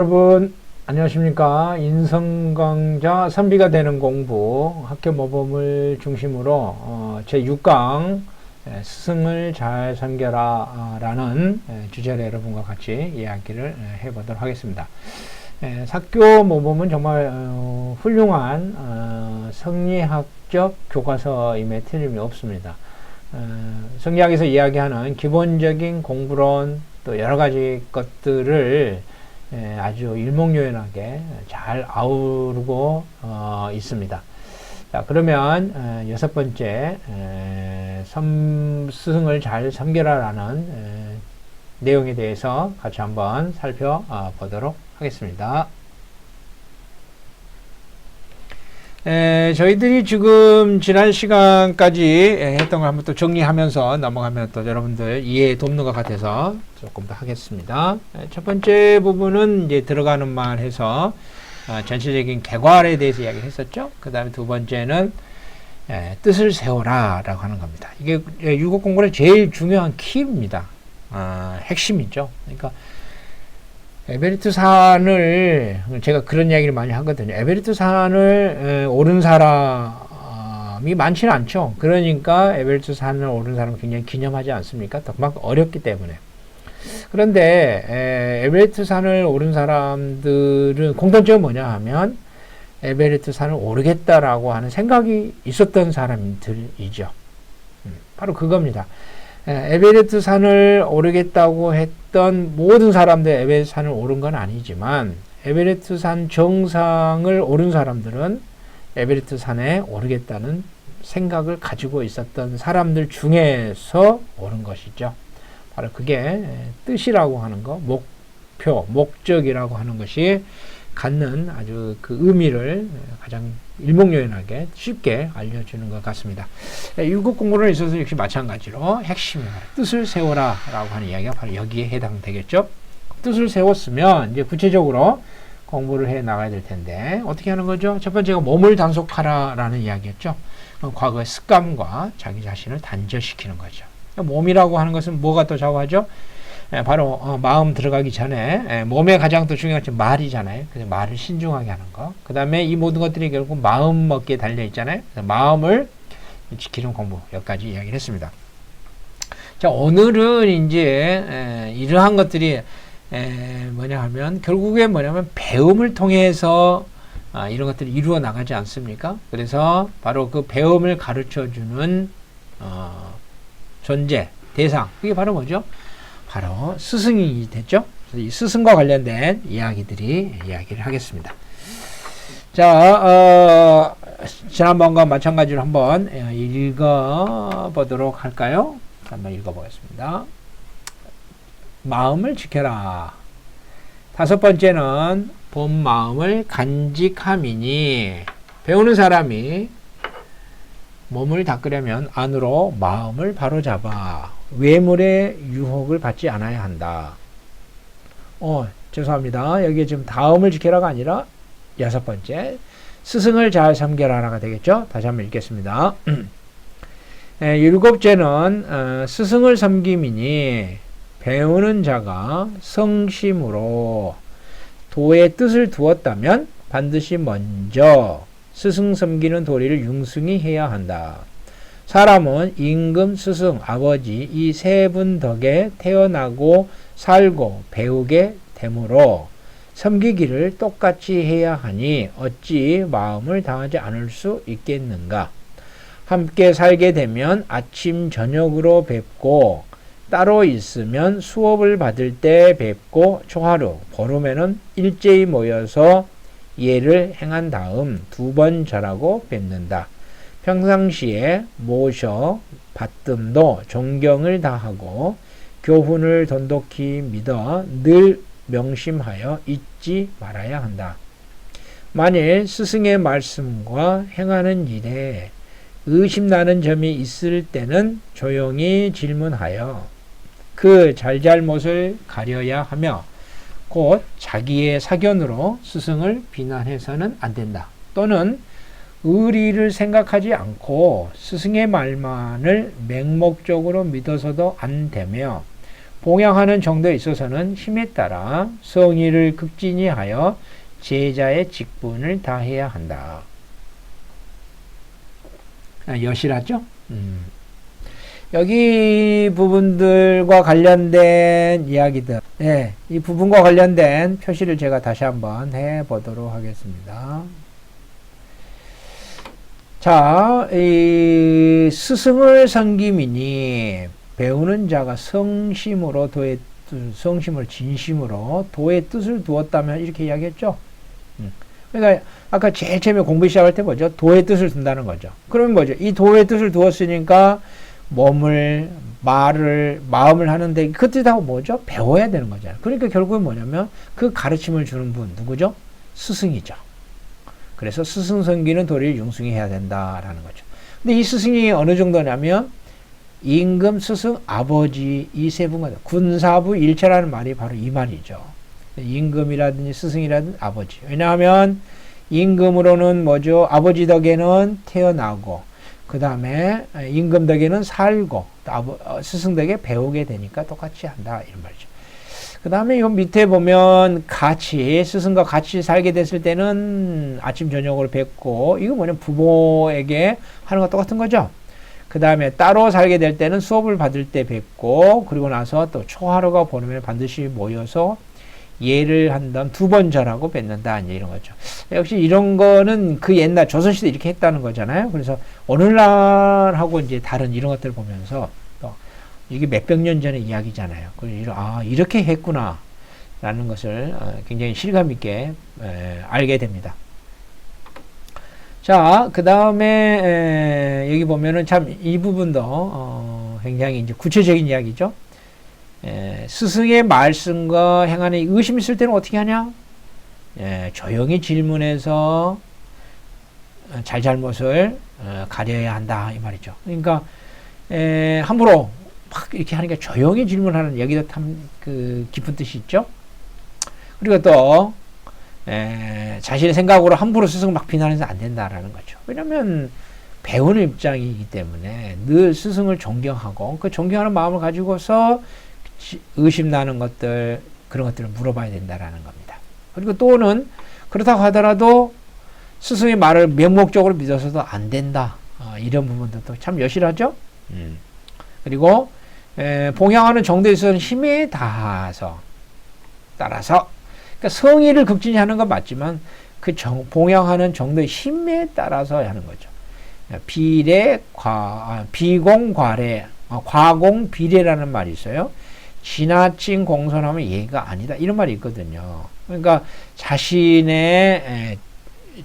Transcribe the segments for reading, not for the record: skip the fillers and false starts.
여러분 안녕하십니까. 인성강좌 선비가 되는 공부 학교 모범을 중심으로 제6강 스승을 잘 섬겨라 라는 주제로 여러분과 같이 이야기를 해보도록 하겠습니다. 학교 모범은 정말 훌륭한 성리학적 교과서임에 틀림이 없습니다. 성리학에서 이야기하는 기본적인 공부론 또 여러가지 것들을 아주 일목요연하게 잘 아우르고 있습니다. 자, 그러면 여섯 번째 스승을 잘 섬겨라라는 내용에 대해서 같이 한번 살펴보도록 하겠습니다. 저희들이 지금 지난 시간까지 했던 걸 한번 또 정리하면서 넘어가면 또 여러분들 이해에 돕는 것 같아서 조금 더 하겠습니다. 첫 번째 부분은 이제 들어가는 말 해서 전체적인 개괄에 대해서 이야기를 했었죠. 그 다음에 두 번째는 뜻을 세워라 라고 하는 겁니다. 이게 율곡 공부의 제일 중요한 키입니다. 핵심이죠. 그러니까 에베레스트 산을 제가 그런 이야기를 많이 하거든요. 에베레스트 산을 오른 사람이 많지는 않죠. 그러니까 에베레스트 산을 오른 사람은 굉장히 기념하지 않습니까? 그만큼 어렵기 때문에. 그런데 에베레스트 산을 오른 사람들은 공통점이 뭐냐 하면 에베레스트 산을 오르겠다라고 하는 생각이 있었던 사람들이죠. 바로 그겁니다. 에베레스트 산을 오르겠다고 했던 모든 사람들 에베레스트 산을 오른 건 아니지만 에베레스트 산 정상을 오른 사람들은 에베레스트 산에 오르겠다는 생각을 가지고 있었던 사람들 중에서 오른 것이죠. 바로 그게 뜻이라고 하는 거, 목표, 목적이라고 하는 것이 갖는 아주 그 의미를 가장 일목요연하게 쉽게 알려주는 것 같습니다. 율곡 공부에 있어서 역시 마찬가지로 핵심이 뜻을 세워라 라고 하는 이야기가 바로 여기에 해당되겠죠. 뜻을 세웠으면 이제 구체적으로 공부를 해 나가야 될 텐데 어떻게 하는 거죠? 첫 번째가 몸을 단속하라 라는 이야기였죠. 과거의 습관과 자기 자신을 단절시키는 거죠. 몸이라고 하는 것은 뭐가 또 좌우하죠? 바로 마음 들어가기 전에 몸에 가장 또 중요한 것이 말이잖아요. 그래서 말을 신중하게 하는 거. 그 다음에 이 모든 것들이 결국 마음 먹기에 달려 있잖아요. 그래서 마음을 지키는 공부 여기까지 이야기를 했습니다. 자, 오늘은 이제 이러한 것들이 뭐냐 하면 결국에 뭐냐면 배움을 통해서 이런 것들이 이루어 나가지 않습니까? 그래서 바로 그 배움을 가르쳐 주는 존재, 대상, 그게 바로 뭐죠? 바로 스승이 됐죠. 그래서 이 스승과 관련된 이야기를 하겠습니다. 자, 지난번과 마찬가지로 한번 읽어보도록 할까요? 한번 읽어보겠습니다. 마음을 지켜라. 다섯 번째는 본 마음을 간직함이니, 배우는 사람이 몸을 닦으려면 안으로 마음을 바로잡아 외물의 유혹을 받지 않아야 한다. 죄송합니다. 여기 지금 다음을 지켜라가 아니라 여섯 번째 스승을 잘 섬겨라가 되겠죠. 다시 한번 읽겠습니다. 일곱째는 스승을 섬김이니 배우는 자가 성심으로 도의 뜻을 두었다면 반드시 먼저 스승 섬기는 도리를 융숭히 해야 한다. 사람은 임금, 스승, 아버지 이 세 분 덕에 태어나고 살고 배우게 되므로 섬기기를 똑같이 해야 하니 어찌 마음을 다하지 않을 수 있겠는가. 함께 살게 되면 아침 저녁으로 뵙고 따로 있으면 수업을 받을 때 뵙고 초하루 보름에는 일제히 모여서 예를 행한 다음 두 번 절하고 뵙는다. 평상시에 모셔 받듦도 존경을 다하고 교훈을 돈독히 믿어 늘 명심하여 잊지 말아야 한다. 만일 스승의 말씀과 행하는 일에 의심나는 점이 있을 때는 조용히 질문하여 그 잘잘못을 가려야 하며 곧 자기의 사견으로 스승을 비난해서는 안 된다. 또는 의리를 생각하지 않고 스승의 말만을 맹목적으로 믿어서도 안 되며 봉양하는 정도에 있어서는 힘에 따라 성의를 극진히 하여 제자의 직분을 다해야 한다. 여실하죠? 여기 부분들과 관련된 이야기들, 네, 이 부분과 관련된 표시를 제가 다시 한번 해보도록 하겠습니다. 자, 이 스승을 섬기미니 배우는 자가 성심으로 성심을 진심으로 도의 뜻을 두었다면 이렇게 이야기했죠. 그러니까 아까 제일 처음에 공부 시작할 때 뭐죠? 도의 뜻을 둔다는 거죠. 그러면 뭐죠? 이 도의 뜻을 두었으니까 마음을 하는데 그 뜻하고 뭐죠? 배워야 되는 거잖아요. 그러니까 결국은 뭐냐면 그 가르침을 주는 분 누구죠? 스승이죠. 그래서 스승 섬기는 도리를 융숭히 해야 된다라는 거죠. 근데 이 스승이 어느 정도냐면 임금, 스승, 아버지 이 세 분과 군사부 일체라는 말이 바로 이 말이죠. 임금이라든지 스승이라든지 아버지. 왜냐하면 임금으로는 뭐죠? 아버지 덕에는 태어나고 그 다음에 임금 덕에는 살고 스승 덕에 배우게 되니까 똑같이 한다 이런 말이죠. 그 다음에 이 밑에 보면 같이 스승과 같이 살게 됐을 때는 아침 저녁으로 뵙고 이거 뭐냐면 부모에게 하는 거 똑같은 거죠. 그 다음에 따로 살게 될 때는 수업을 받을 때 뵙고 그리고 나서 또 초하루가 보내면 반드시 모여서 예를 한다면 2번 절하고 뵙는다 이제 이런 거죠. 역시 이런 거는 그 옛날 조선시대 이렇게 했다는 거잖아요. 그래서 오늘날하고 이제 다른 이런 것들을 보면서 또 이게 몇백 년 전의 이야기잖아요. 이렇게 했구나 라는 것을 굉장히 실감 있게 알게 됩니다. 자, 그 다음에 여기 보면은 참 이 부분도 굉장히 이제 구체적인 이야기죠. 스승의 말씀과 행하는 의심 있을 때는 어떻게 하냐? 조용히 질문해서 잘잘못을 가려야 한다 이 말이죠. 그러니까 함부로 막 이렇게 하니까 조용히 질문하는 여기도 참 그 깊은 뜻이 있죠. 그리고 또 자신의 생각으로 함부로 스승을 막 비난해서 안 된다라는 거죠. 왜냐하면 배우는 입장이기 때문에 늘 스승을 존경하고 그 존경하는 마음을 가지고서 의심나는 것들 그런 것들을 물어봐야 된다라는 겁니다. 그리고 또는 그렇다고 하더라도 스승의 말을 맹목적으로 믿어서도 안 된다. 이런 부분들도 참 여실하죠. 그리고 봉양하는 정도에 있어서는 힘에 따라서 그러니까 성의를 극진히 하는 건 맞지만 그 봉양하는 정도의 힘에 따라서 하는 거죠. 비공과례, 과공비례라는 말이 있어요. 지나친 공손하면 예가 아니다. 이런 말이 있거든요. 그러니까 자신의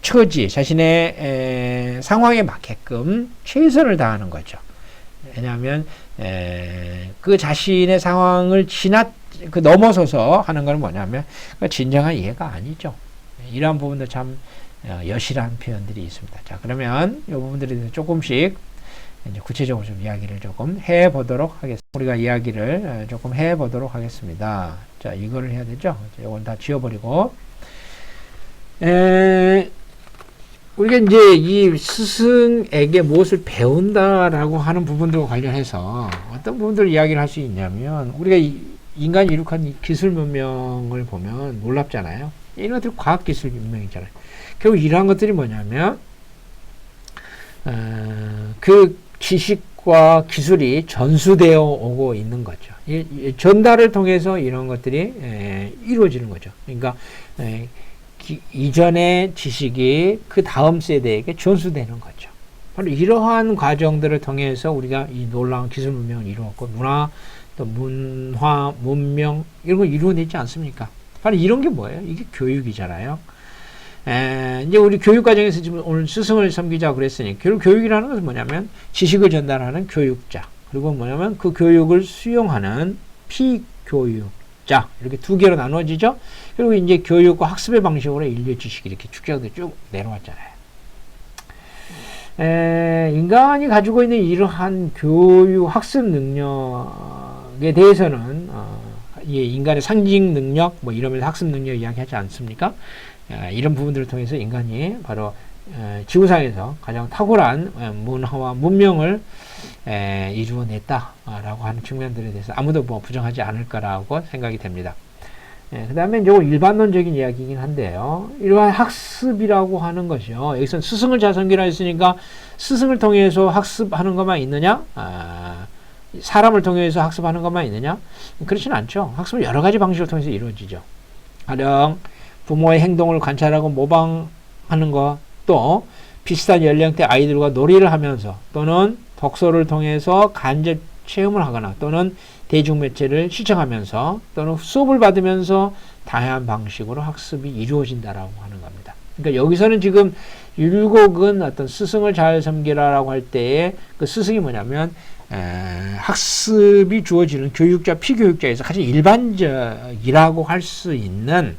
처지, 자신의 상황에 맞게끔 최선을 다하는 거죠. 왜냐하면 그 자신의 상황을 넘어서서 하는 건 뭐냐면 진정한 이해가 아니죠. 이러한 부분도 참 여실한 표현들이 있습니다. 자, 그러면 이 부분들에 대해서 조금씩 이제 구체적으로 좀 이야기를 조금 해보도록 하겠습니다. 우리가 이야기를 조금 해보도록 하겠습니다. 자, 이거를 해야 되죠. 이건 다 지워버리고 우리가 이제 이 스승에게 무엇을 배운다라고 하는 부분들과 관련해서 어떤 부분들을 이야기를 할 수 있냐면 우리가 인간이 이룩한 이 기술 문명을 보면 놀랍잖아요. 이런 것들이 과학기술 문명이잖아요. 결국 이러한 것들이 뭐냐면 그 지식과 기술이 전수되어 오고 있는 거죠. 전달을 통해서 이런 것들이 이루어지는 거죠. 그러니까 이전의 지식이 그 다음 세대에게 전수되는 거죠. 바로 이러한 과정들을 통해서 우리가 이 놀라운 기술 문명을 이루었고 문화, 또 문화, 문명 이런 걸 이루어내지 않습니까? 바로 이런 게 뭐예요? 이게 교육이잖아요. 이제 우리 교육 과정에서 지금 오늘 스승을 섬기자 그랬으니 결국 교육이라는 것은 뭐냐면 지식을 전달하는 교육자 그리고 뭐냐면 그 교육을 수용하는 피교육자 이렇게 두 개로 나누어지죠. 그리고 이제 교육과 학습의 방식으로 인류의 지식이 이렇게 축적돼 쭉 내려왔잖아요. 인간이 가지고 있는 이러한 교육 학습 능력에 대해서는 인간의 상징 능력 뭐 이러면서 학습 능력 이야기하지 않습니까? 이런 부분들을 통해서 인간이 바로 지구상에서 가장 탁월한 문화와 문명을 이루어냈다라고 하는 측면들에 대해서 아무도 뭐 부정하지 않을 거라고 생각이 됩니다. 그 다음에 이제 일반론적인 이야기이긴 한데요. 이러한 학습이라고 하는 것이요. 여기서 스승을 잘 섬기라 했으니까 스승을 통해서 학습하는 것만 있느냐? 사람을 통해서 학습하는 것만 있느냐? 그렇지는 않죠. 학습은 여러 가지 방식을 통해서 이루어지죠. 가령 부모의 행동을 관찰하고 모방하는 것, 또 비슷한 연령대 아이들과 놀이를 하면서 또는 독서를 통해서 간접 체험을 하거나 또는 대중매체를 시청하면서 또는 수업을 받으면서 다양한 방식으로 학습이 이루어진다라고 하는 겁니다. 그러니까 여기서는 지금 율곡은 어떤 스승을 잘 섬기라라고 할 때에 그 스승이 뭐냐면 학습이 주어지는 교육자, 피교육자에서 가장 일반적이라고 할 수 있는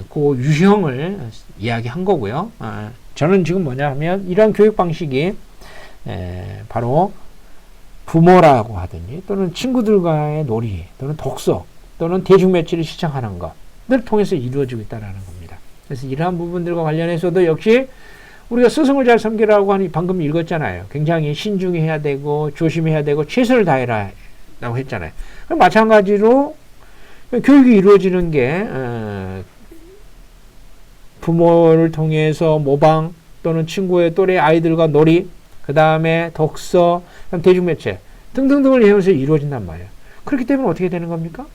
그 유형을 이야기한 거고요. 저는 지금 뭐냐 하면 이러한 교육 방식이 바로 부모라고 하든지 또는 친구들과의 놀이 또는 독서 또는 대중매체를 시청하는 것을 통해서 이루어지고 있다는 겁니다. 그래서 이러한 부분들과 관련해서도 역시 우리가 스승을 잘 섬기라고 하니 방금 읽었잖아요. 굉장히 신중해야 되고 조심해야 되고 최선을 다해라 라고 했잖아요. 마찬가지로 교육이 이루어지는 게 부모를 통해서 모방 또는 친구의 또래 아이들과 놀이, 그 다음에 독서, 대중매체 등등등을 이용해서 이루어진단 말이에요. 그렇기 때문에 어떻게 되는 겁니까?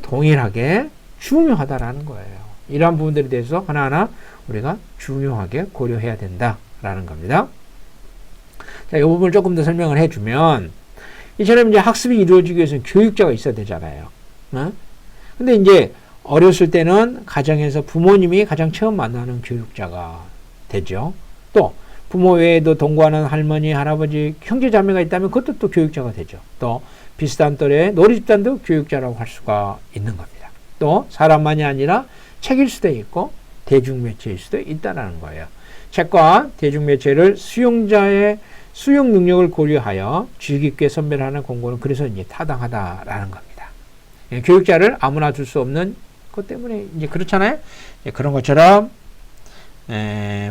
동일하게 중요하다라는 거예요. 이러한 부분들에 대해서 하나하나 우리가 중요하게 고려해야 된다라는 겁니다. 자, 이 부분을 조금 더 설명을 해주면, 이처럼 이제 학습이 이루어지기 위해서는 교육자가 있어야 되잖아요. 근데 이제 어렸을 때는 가정에서 부모님이 가장 처음 만나는 교육자가 되죠. 또 부모 외에도 동거하는 할머니, 할아버지, 형제, 자매가 있다면 그것도 또 교육자가 되죠. 또 비슷한 또래의 놀이집단도 교육자라고 할 수가 있는 겁니다. 또 사람만이 아니라 책일 수도 있고 대중매체일 수도 있다는 거예요. 책과 대중매체를 수용자의 수용 능력을 고려하여 주의 깊게 선별하는 공고는 그래서 이제 타당하다라는 겁니다. 교육자를 아무나 줄 수 없는 것 때문에 이제 그렇잖아요. 그런 것처럼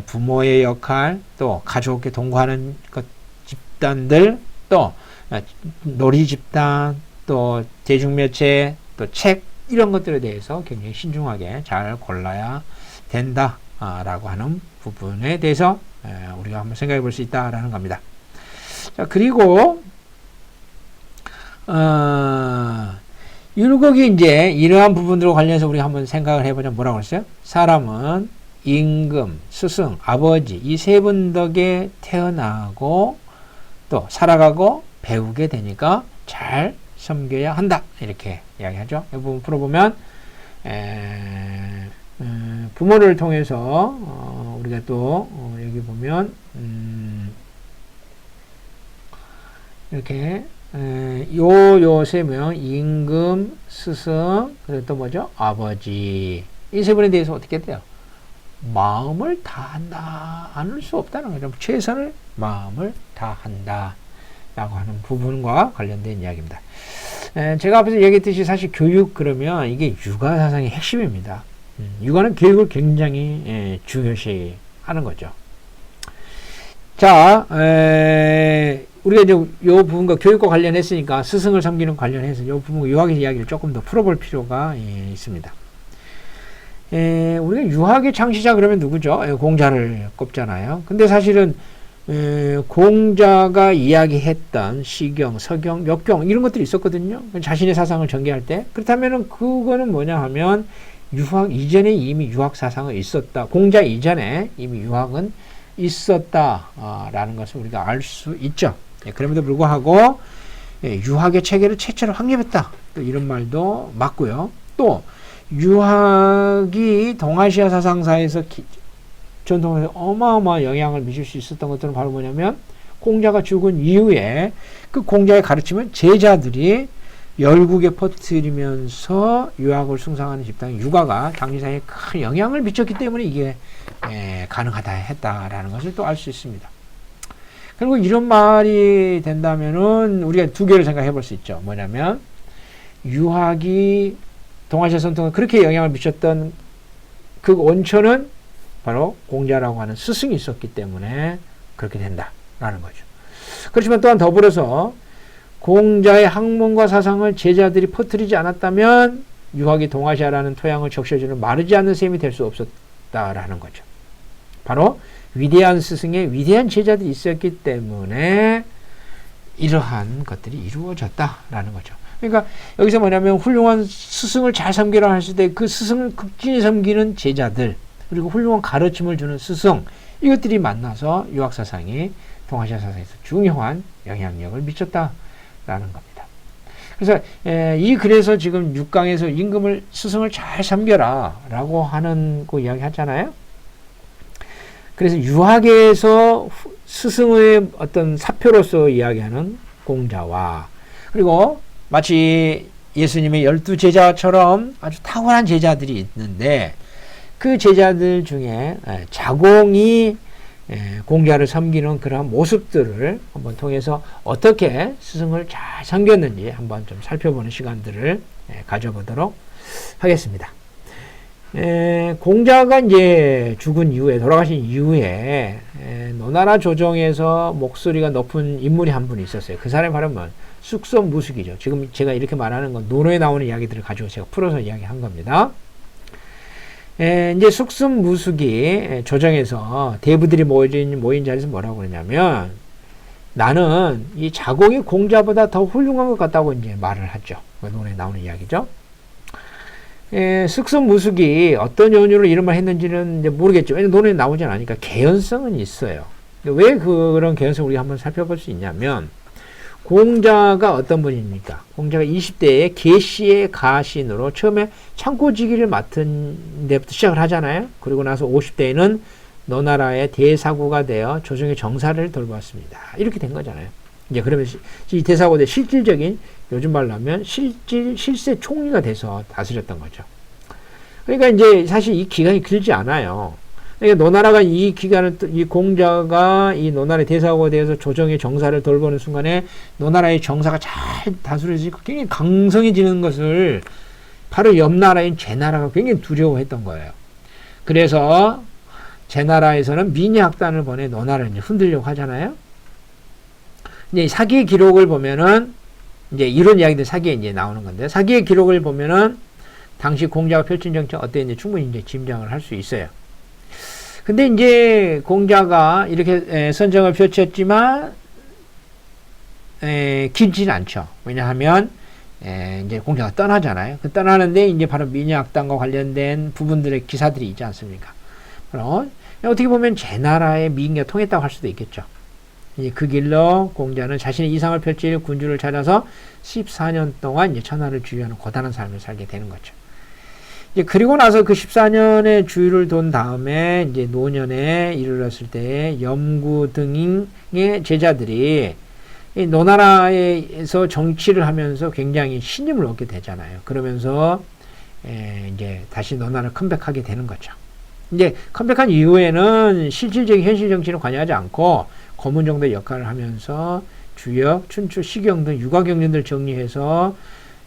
부모의 역할, 또 가족에 동거하는 것 집단들, 또 놀이 집단, 또 대중매체, 또 책 이런 것들에 대해서 굉장히 신중하게 잘 골라야 된다라고 하는 부분에 대해서 우리가 한번 생각해 볼 수 있다라는 겁니다. 자, 그리고 율곡이 이제 이러한 부분들과 관련해서 우리가 한번 생각을 해보자. 뭐라고 했어요? 사람은 임금, 스승, 아버지 이 세 분 덕에 태어나고 또 살아가고 배우게 되니까 잘 섬겨야 한다. 이렇게 이야기하죠. 이 부분 풀어보면 부모를 통해서 우리가 또 여기 보면 이렇게 요 세 명 임금, 스승, 그리고 또 뭐죠? 아버지 이 세 분에 대해서 어떻게 돼요? 마음을 다한다. 않을 수 없다는 거죠. 최선을 마음을 다한다. 라고 하는 부분과 관련된 이야기입니다. 제가 앞에서 얘기했듯이 사실 교육 그러면 이게 육아 사상의 핵심입니다. 육아는 교육을 굉장히 중요시 하는 거죠. 자, 우리가 이제 요 부분과 교육과 관련했으니까 스승을 섬기는 관련해서 요 부분과 유학의 이야기를 조금 더 풀어볼 필요가 있습니다. 우리가 유학의 창시자 그러면 누구죠? 공자를 꼽잖아요. 근데 사실은 공자가 이야기했던 시경, 서경, 역경 이런 것들이 있었거든요. 자신의 사상을 전개할 때. 그렇다면은 그거는 뭐냐 하면 유학 이전에 이미 유학 사상은 있었다. 공자 이전에 이미 유학은 있었다라는 것을 우리가 알 수 있죠. 그럼에도 불구하고 유학의 체계를 최초로 확립했다. 또 이런 말도 맞고요. 또 유학이 동아시아 사상사에서 전통에서 어마어마한 영향을 미칠 수 있었던 것들은 바로 뭐냐면 공자가 죽은 이후에 그 공자의 가르침은 제자들이 열국에 퍼뜨리면서 유학을 숭상하는 집단 유가가 당시사에 큰 영향을 미쳤기 때문에 이게 가능하다 했다라는 것을 또 알 수 있습니다. 그리고 이런 말이 된다면은 우리가 두 개를 생각해 볼 수 있죠. 뭐냐면 유학이 동아시아 전통에 그렇게 영향을 미쳤던 그 원천은 바로 공자라고 하는 스승이 있었기 때문에 그렇게 된다라는 거죠. 그렇지만 또한 더불어서 공자의 학문과 사상을 제자들이 퍼뜨리지 않았다면 유학이 동아시아라는 토양을 적셔주는 마르지 않는 셈이 될 수 없었다라는 거죠. 바로 위대한 스승의 위대한 제자들이 있었기 때문에 이러한 것들이 이루어졌다라는 거죠. 그러니까 여기서 뭐냐면 훌륭한 스승을 잘 섬기라 했을 때 그 스승을 극진히 섬기는 제자들, 그리고 훌륭한 가르침을 주는 스승, 이것들이 만나서 유학사상이 동아시아 사상에서 중요한 영향력을 미쳤다라는 겁니다. 그래서 그래서 지금 6강에서 임금을 스승을 잘 섬겨라 라고 하는 그 이야기 하잖아요. 그래서 유학에서 스승의 어떤 사표로서 이야기하는 공자와, 그리고 마치 예수님의 12제자처럼 아주 탁월한 제자들이 있는데 그 제자들 중에 자공이 공자를 섬기는 그런 모습들을 한번 통해서 어떻게 스승을 잘 섬겼는지 한번 좀 살펴보는 시간들을 가져보도록 하겠습니다. 공자가 이제 죽은 이후에, 돌아가신 이후에 노나라 조정에서 목소리가 높은 인물이 한 분 있었어요. 그 사람이 바로 뭐 쑥선무숙이죠. 지금 제가 이렇게 말하는 건 논어에 나오는 이야기들을 가지고 제가 풀어서 이야기한 겁니다. 이제 쑥선무숙이 조정에서 대부들이 모인 자리에서 뭐라고 그러냐면, 나는 이 자공이 공자보다 더 훌륭한 것 같다고 이제 말을 하죠. 논어에 나오는 이야기죠. 쑥선무숙이 어떤 연유로 이런 말 했는지는 이제 모르겠죠. 왜냐면 논어에 나오지 않으니까 개연성은 있어요. 왜 그런 개연성을 우리가 한번 살펴볼 수 있냐면, 공자가 어떤 분입니까? 공자가 20대에 계시의 가신으로 처음에 창고지기를 맡은 데부터 시작을 하잖아요. 그리고 나서 50대에는 너나라의 대사구가 되어 조정의 정사를 돌보았습니다. 이렇게 된 거잖아요. 이제 그러면 이 대사구가 실질적인, 요즘 말로 하면 실세 총리가 돼서 다스렸던 거죠. 그러니까 이제 사실 이 기간이 길지 않아요. 그러니까 노나라가 이 기간을, 이 공자가 이 노나라의 대사구가 되어서 조정의 정사를 돌보는 순간에 노나라의 정사가 잘 다스려지고 굉장히 강성해지는 것을 바로 옆 나라인 제나라가 굉장히 두려워했던 거예요. 그래서 제나라에서는 미녀학단을 보내 노나라를 이제 흔들려고 하잖아요. 이제 사기의 기록을 보면은 이제 이런 이야기들 사기에 이제 나오는 건데, 사기의 기록을 보면은 당시 공자가 펼친 정책 어땠는지 충분히 이제 짐작을 할 수 있어요. 근데 이제 공자가 이렇게 선정을 펼쳤지만 길지는 않죠. 왜냐하면 이제 공자가 떠나잖아요. 그 떠나는데 이제 바로 미녀학단과 관련된 부분들의 기사들이 있지 않습니까? 바로 어떻게 보면 제나라의 미인과 통했다고 할 수도 있겠죠. 이제 그 길로 공자는 자신의 이상을 펼칠 군주를 찾아서 14년 동안 이제 천하를 주유하는 고단한 삶을 살게 되는 거죠. 이제 그리고 나서 그 14년의 주유를 돈 다음에 이제 노년에 이르렀을 때 염구 등의 제자들이 이 노나라에서 정치를 하면서 굉장히 신임을 얻게 되잖아요. 그러면서 이제 다시 노나라를 컴백하게 되는 거죠. 이제 컴백한 이후에는 실질적인 현실 정치는 관여하지 않고 고문 정도의 역할을 하면서 주역, 춘추, 시경 등 육아 경륜들 정리해서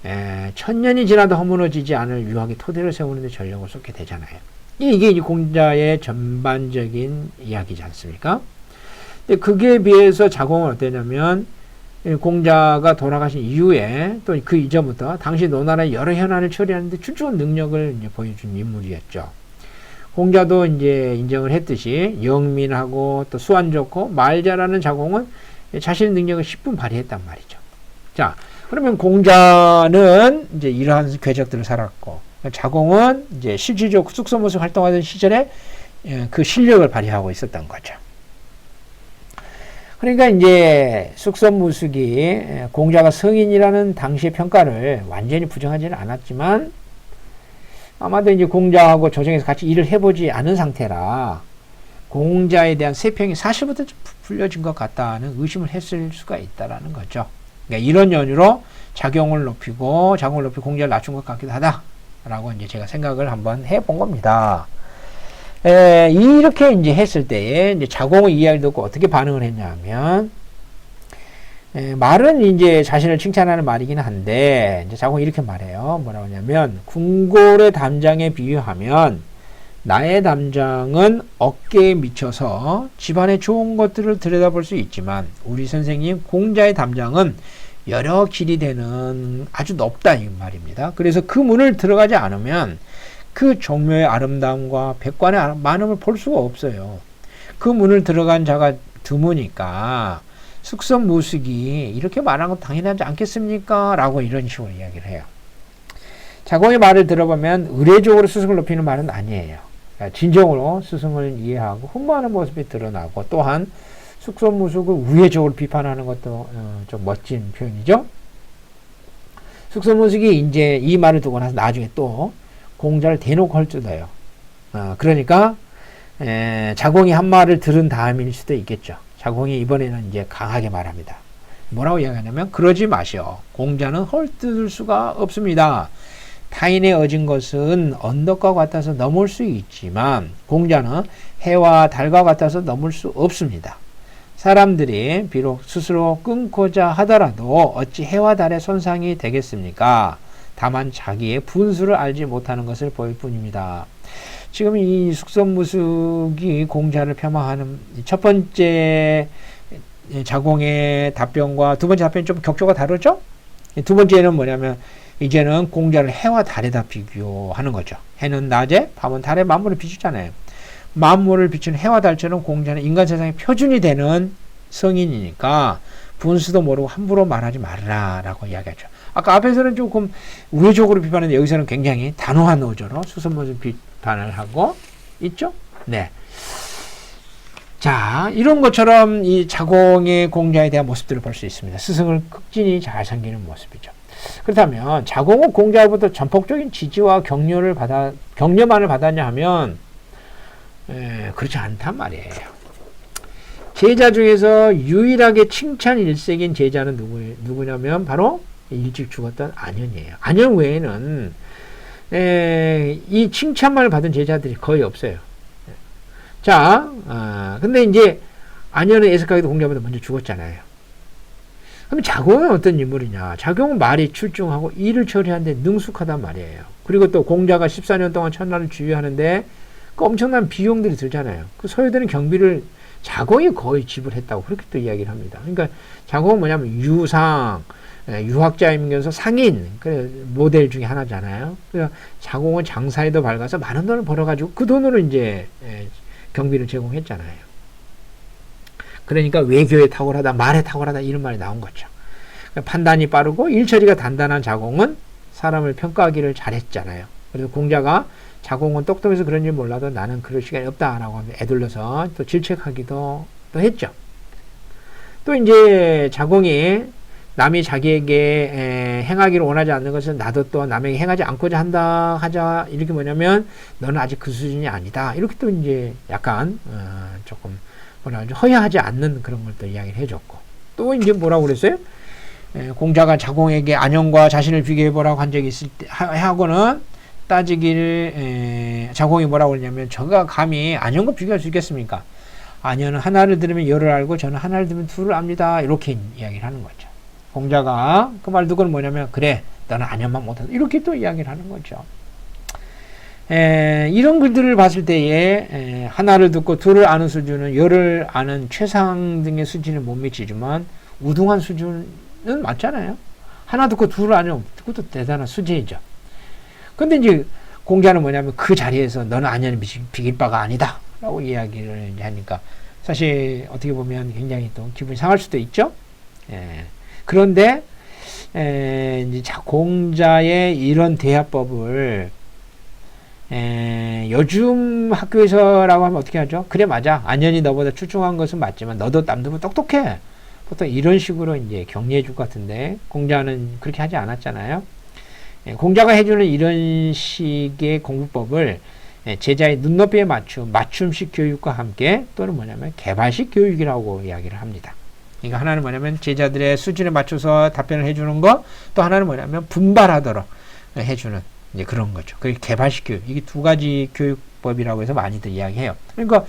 1000년이 지나도 허무너지지 않을 유학의 토대를 세우는 데 전력을 쏟게 되잖아요. 이게 이제 공자의 전반적인 이야기지 않습니까? 근데 그게 비해서 자공은 어땠냐면, 공자가 돌아가신 이후에 또 그 이전부터 당시 노나라의 여러 현안을 처리하는데 출중한 능력을 이제 보여준 인물이었죠. 공자도 이제 인정을 했듯이 영민하고 또 수완 좋고 말 잘하는 자공은 자신의 능력을 10분 발휘했단 말이죠. 자, 그러면 공자는 이제 이러한 궤적들을 살았고, 자공은 이제 실질적으로 쑥선무숙 활동하던 시절에 그 실력을 발휘하고 있었던 거죠. 그러니까 이제 쑥선무숙이 공자가 성인이라는 당시의 평가를 완전히 부정하지는 않았지만, 아마도 이제 공자하고 조정에서 같이 일을 해보지 않은 상태라 공자에 대한 세평이 사실보다 좀 불려진 것 같다는 의심을 했을 수가 있다라는 거죠. 그러니까 이런 연유로 자공을 높이고 공자를 낮춘 것 같기도 하다라고 이제 제가 생각을 한번 해본 겁니다. 이렇게 이제 했을 때에 이제 자공의 이야기를 듣고 어떻게 반응을 했냐면, 말은 이제 자신을 칭찬하는 말이긴 한데, 이제 자공이 이렇게 말해요. 뭐라고 하냐면, 궁궐의 담장에 비유하면 나의 담장은 어깨에 미쳐서 집안의 좋은 것들을 들여다볼 수 있지만 우리 선생님 공자의 담장은 여러 길이 되는 아주 높다 이 말입니다. 그래서 그 문을 들어가지 않으면 그 종묘의 아름다움과 백관의 많음을 볼 수가 없어요. 그 문을 들어간 자가 드무니까 숙선무숙이 이렇게 말한 건 당연하지 않겠습니까? 라고 이런 식으로 이야기를 해요. 자공의 말을 들어보면 의례적으로 스승을 높이는 말은 아니에요. 진정으로 스승을 이해하고 흠모하는 모습이 드러나고 또한 숙선무숙을 우회적으로 비판하는 것도 좀 멋진 표현이죠. 숙선무숙이 이제 이 말을 두고 나서 나중에 또 공자를 대놓고 헐뜯어요. 그러니까 자공이 한 말을 들은 다음일 수도 있겠죠. 자공이 이번에는 이제 강하게 말합니다. 뭐라고 이야기하냐면 그러지 마시오. 공자는 헐뜯을 수가 없습니다. 타인의 얻은 것은 언덕과 같아서 넘을 수 있지만 공자는 해와 달과 같아서 넘을 수 없습니다. 사람들이 비록 스스로 끊고자 하더라도 어찌 해와 달의 손상이 되겠습니까? 다만 자기의 분수를 알지 못하는 것을 보일 뿐입니다. 지금 이 숙선무숙이 공자를 폄하하는 첫 번째 자공의 답변과 두 번째 답변이 좀 격조가 다르죠? 두 번째는 뭐냐면 이제는 공자를 해와 달에다 비교하는 거죠. 해는 낮에, 밤은 달에 만물을 비추잖아요. 만물을 비추는 해와 달처럼 공자는 인간 세상의 표준이 되는 성인이니까 분수도 모르고 함부로 말하지 말라 라고 이야기하죠. 아까 앞에서는 조금 우회적으로 비판했는데 여기서는 굉장히 단호한 어조로 수선무술 비판을 하고 있죠. 네. 자, 이런 것처럼 이 자공의 공자에 대한 모습들을 볼 수 있습니다. 스승을 극진히 잘 섬기는 모습이죠. 그렇다면 자공은 공자로부터 전폭적인 지지와 격려만을 받았냐 하면 그렇지 않단 말이에요. 제자 중에서 유일하게 칭찬 일색인 제자는 누구냐면 바로 일찍 죽었던 안현이에요. 안현 외에는 이 칭찬만을 받은 제자들이 거의 없어요. 자, 근데 이제 안현은 애석하게도 공자보다 먼저 죽었잖아요. 그럼 자공은 어떤 인물이냐? 자공은 말이 출중하고 일을 처리하는데 능숙하단 말이에요. 그리고 또 공자가 14년 동안 천하를 주유하는데 그 엄청난 비용들이 들잖아요. 그 소요되는 경비를 자공이 거의 지불했다고 그렇게 또 이야기를 합니다. 그러니까 자공은 뭐냐면 유상, 유학자이면서 상인, 그래 모델 중에 하나잖아요. 그래서 자공은 장사에도 밝아서 많은 돈을 벌어가지고 그 돈으로 이제 경비를 제공했잖아요. 그러니까 외교에 탁월하다, 말에 탁월하다 이런 말이 나온 거죠. 판단이 빠르고 일처리가 단단한 자공은 사람을 평가하기를 잘했잖아요. 그래서 공자가 자공은 똑똑해서 그런지 몰라도 나는 그럴 시간이 없다라고 애둘러서 또 질책하기도 또 했죠. 또 이제 자공이 남이 자기에게 행하기를 원하지 않는 것은 나도 또 남에게 행하지 않고자 하자 이렇게 뭐냐면 너는 아직 그 수준이 아니다 이렇게 또 이제 약간 조금 허야하지 않는 그런 걸 또 이야기를 해줬고 또 이제 뭐라고 그랬어요? 공자가 자공에게 안현과 자신을 비교해보라고 한 적이 있을 때 하고는 따지기를 자공이 뭐라고 그러냐면 저가 감히 안현과 비교할 수 있겠습니까? 안현은 하나를 들으면 열을 알고 저는 하나를 들으면 둘을 압니다. 이렇게 이야기를 하는 거죠. 공자가 그 말 듣고는 뭐냐면 그래 너는 안현만 못한다. 이렇게 또 이야기를 하는 거죠. 이런 글들을 봤을 때에 하나를 듣고 둘을 아는 수준은 열을 아는 최상 등의 수준은 못 미치지만 우등한 수준은 맞잖아요. 하나 듣고 둘을 아는 그것도 대단한 수준이죠. 근데 이제 공자는 뭐냐면 그 자리에서 너는 안현이 비길 바가 아니다 라고 이야기를 하니까 사실 어떻게 보면 굉장히 또 기분이 상할 수도 있죠. 그런데 이제 공자의 이런 대화법을 요즘 학교에서라고 하면 어떻게 하죠? 그래 맞아 안현이 너보다 출중한 것은 맞지만 너도 남들보다 똑똑해 보통 이런 식으로 이제 격려해 줄 것 같은데 공자는 그렇게 하지 않았잖아요. 공자가 해주는 이런 식의 공부법을 제자의 눈높이에 맞춤식 교육과 함께 또는 뭐냐면 개발식 교육이라고 이야기를 합니다. 그러니까 하나는 뭐냐면 제자들의 수준에 맞춰서 답변을 해주는 거, 또 하나는 뭐냐면 분발하도록 해주는 이제 그런 거죠. 그게 개발식 교육. 이게 두 가지 교육법이라고 해서 많이들 이야기해요. 그러니까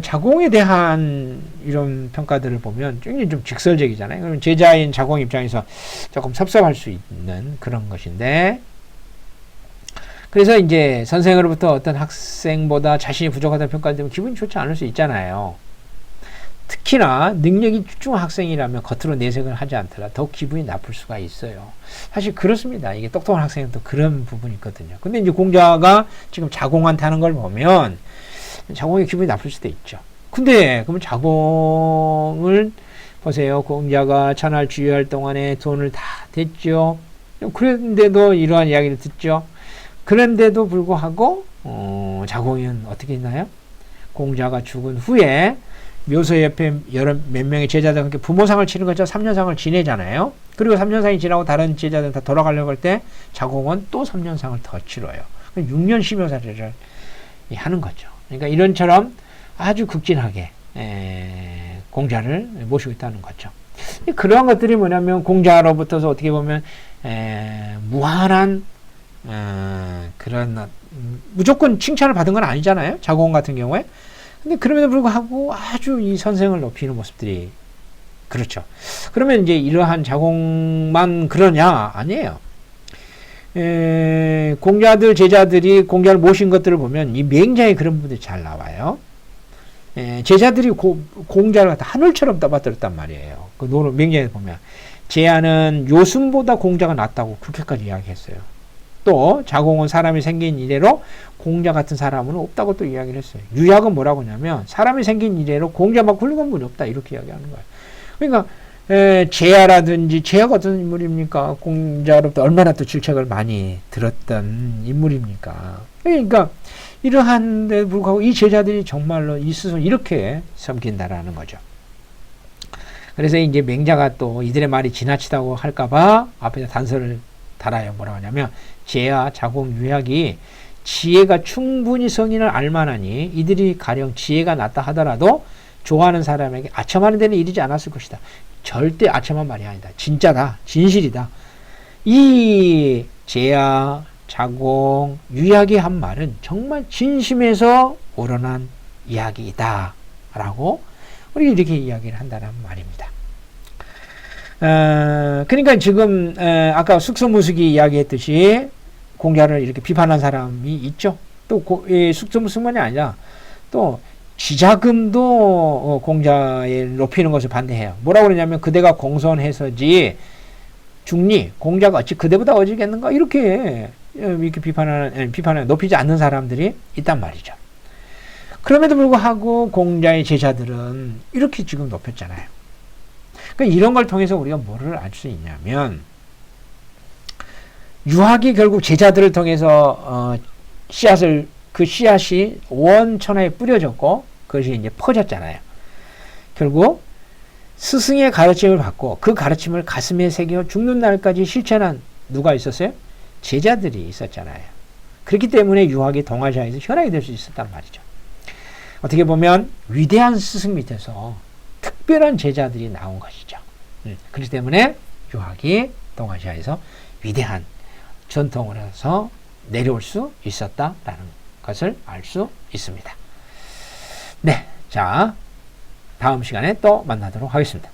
자공에 대한 이런 평가들을 보면 굉장히 좀 직설적이잖아요. 그럼 제자인 자공 입장에서 조금 섭섭할 수 있는 그런 것인데, 그래서 이제 선생으로부터 어떤 학생보다 자신이 부족하다는 평가를 들으면 기분이 좋지 않을 수 있잖아요. 특히나 능력이 출중한 학생이라면 겉으로 내색을 하지 않더라 더 기분이 나쁠 수가 있어요. 사실 그렇습니다. 이게 똑똑한 학생은 또 그런 부분이 있거든요. 근데 이제 공자가 지금 자공한테 하는 걸 보면 자공이 기분이 나쁠 수도 있죠. 근데 그러면 자공을 보세요. 공자가 천하를 주유할 동안에 돈을 다 댔죠. 그런데도 이러한 이야기를 듣죠. 그런데도 불구하고 자공은 어떻게 했나요? 공자가 죽은 후에 묘소 옆에 몇 명의 제자들과 함께 부모상을 치는 거죠. 3년상을 지내잖아요. 그리고 3년상이 지나고 다른 제자들 다 돌아가려고 할 때 자공은 또 3년상을 더 치러요. 6년 심효사제를 하는 거죠. 그러니까 이런처럼 아주 극진하게 공자를 모시고 있다는 거죠. 그러한 것들이 뭐냐면 공자로부터서 어떻게 보면 무한한 그런 무조건 칭찬을 받은 건 아니잖아요. 자공 같은 경우에. 근데 그럼에도 불구하고 아주 이 선생을 높이는 모습들이 그렇죠. 그러면 이제 이러한 자공만 그러냐? 아니에요. 공자들 제자들이 공자를 모신 것들을 보면 이 맹자의 그런 부분들이 잘 나와요. 제자들이 공자를 갖다 하늘처럼 떠받들었단 말이에요. 그 맹자에 보면 제아는 요순보다 공자가 낫다고 그렇게까지 이야기했어요. 또 자공은 사람이 생긴 이래로 공자 같은 사람은 없다고 또 이야기를 했어요. 유약은 뭐라고 하냐면 사람이 생긴 이래로 공자만 훌륭한 분이 없다 이렇게 이야기하는 거예요. 그러니까 제아라든지 제아가 어떤 인물입니까? 공자로부터 얼마나 또 질책을 많이 들었던 인물입니까? 그러니까 이러한데 불구하고 이 제자들이 정말로 이 스승을 이렇게 섬긴다라는 거죠. 그래서 이제 맹자가 또 이들의 말이 지나치다고 할까봐 앞에다 단서를 달아요. 뭐라고 하냐면 제아, 자공, 유약이 지혜가 충분히 성인을 알만하니 이들이 가령 지혜가 낮다 하더라도 좋아하는 사람에게 아첨하는 데는 이르지 않았을 것이다. 절대 아첨한 말이 아니다. 진짜다. 진실이다. 이 제아, 자공, 유약이 한 말은 정말 진심에서 우러난 이야기이다. 라고 우리 이렇게 이야기를 한다는 말입니다. 그러니까 지금 아까 숙소무숙이 이야기했듯이 공자를 이렇게 비판한 사람이 있죠. 또 숙소무숙만이 아니라 또 지자금도 공자에 높이는 것을 반대해요. 뭐라고 그러냐면 그대가 공손해서지 중리 공자가 어찌 그대보다 어지겠는가 이렇게 비판하는 높이지 않는 사람들이 있단 말이죠. 그럼에도 불구하고 공자의 제자들은 이렇게 지금 높였잖아요. 그러니까 이런 걸 통해서 우리가 뭐를 알 수 있냐면 유학이 결국 제자들을 통해서 그 씨앗이 온 천하에 뿌려졌고 그것이 이제 퍼졌잖아요. 결국 스승의 가르침을 받고 그 가르침을 가슴에 새겨 죽는 날까지 실천한 누가 있었어요? 제자들이 있었잖아요. 그렇기 때문에 유학이 동아시아에서 현황이 될 수 있었단 말이죠. 어떻게 보면 위대한 스승 밑에서 특별한 제자들이 나온 것이죠. 그렇기 때문에 유학이 동아시아에서 위대한 전통으로서 내려올 수 있었다라는 것을 알 수 있습니다. 네, 자 다음 시간에 또 만나도록 하겠습니다.